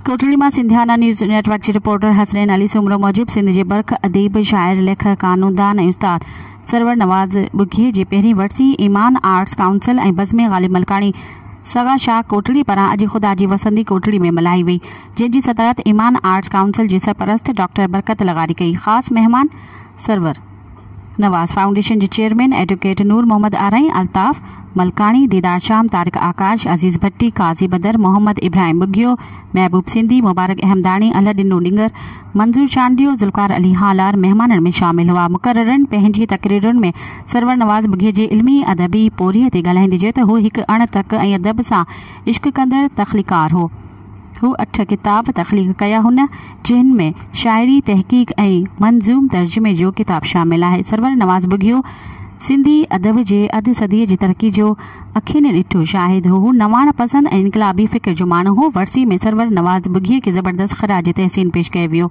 कोटड़ी में सिंधियाना news network के reporter Hasnain Ali Soomro मूजिब सिंध के बर्ख अदीब शाइर लेखक कानूनदान उस्ताद सरवर नवाज़ बुघी जी पहिरीं वर्सी ईमान आर्ट्स काउंसिल और बज़्म ग़ालिब मलकानी सगा शाह कोटड़ी पारां अॼु ख़ुदा जी वसंदी कोटड़ी में मल्हाई वई, जंहिंजी सदारत ईमान आर्ट्स काउंसिल जे सरपरस्त डॉक्टर बरकत लगारी कई। ख़ास मेहमान सरवर नवाज़ फाउंडेशन के चेयरमैन एडवोकेट नूर मोहम्मद आरई, अल्ताफ़ मलकानी, दीदार शाम, तारिक आकाश, अजीज़ भट्टी, काजी बदर, मोहम्मद इब्राहिम बुगियो, महबूब सिंधी, मुबारक अहमदानी, अलादीन डिंगर, मंजूर चांडियो, जुल्कार अली हालार मेहमानन में शामिल हुआ। मुकर्ररन पंहिंजी तकरीरुन में सरवर नवाज़ बुघी जी इल्मी अदबी पोरीअ ते ॻाल्हाईंदे चयो त हू हिकु अणतक ऐं अदब सां इश्क कंदड़ तख़लीकार हो। हू 8 किताब तख़लीक़ कया हुन, जिन में शायरी, तहक़ीक़ ऐं मंज़ूम तर्जुमे जो किताब शामिल है। सरवर नवाज़ बुघियो सिंधी अदब जे अध सदी जी तरक्की जो अखियुनि ॾिठो शाहिद हो। हू नवाण पसंद ऐं इनकलाबी फ़िक्र जो माण्हू हो। वर्सी में सरवर नवाज़ बुघी के ज़बरदस्त ख़राज तहसीन पेश कयो वियो।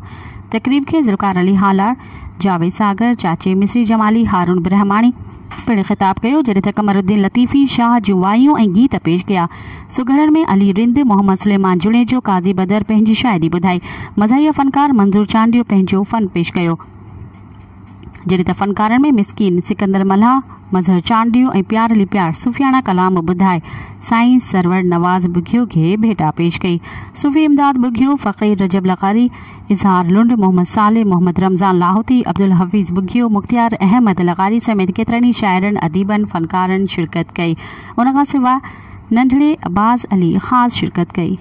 तकरीब के ज़ुल्कार अली हालार, जावेद सागर, चाचे मिस्री जमाली, हारून ब्रह्माणी पिण ख़िताब कयो, जॾहिं त कमरुद्दीन लतीफ़ी शाह जूं वायूं ऐं गीत पेश कया। सुघड़न में अली रिंद, मोहम्मद सुलेमान जुणेजो, काज़ी बदर पंहिंजी शायरी ॿुधाई। मज़ाहिया फ़नकार मंजूर चांडियो पंहिंजो फ़न पेश कयो, जॾहिं त फ़नकारनि में मिस्कीन सिकंदर मल्हा, मज़हर चांडियो ऐं प्यार अली प्यार सूफ़ियाना कलाम ॿुधाए साईं सरवर नवाज़ बुघियो खे भेटा पेश कई। सूफ़ी इमदाद बुघियो, फ़क़ीर रजब लग़ारी, इज़हार लुंड, मोहम्मद साले, मोहम्मद रमज़ान लाहौती, अब्दुल हफ़ीज़ बुघियो, मुख्तियार अहमद लग़ारी समेत केतिरनि ई शाइरनि, अदीबनि, फ़नकारनि शिरकत कई। उन खां सवाइ नंढड़े अब्बास अली ख़ासि शिरकत कई।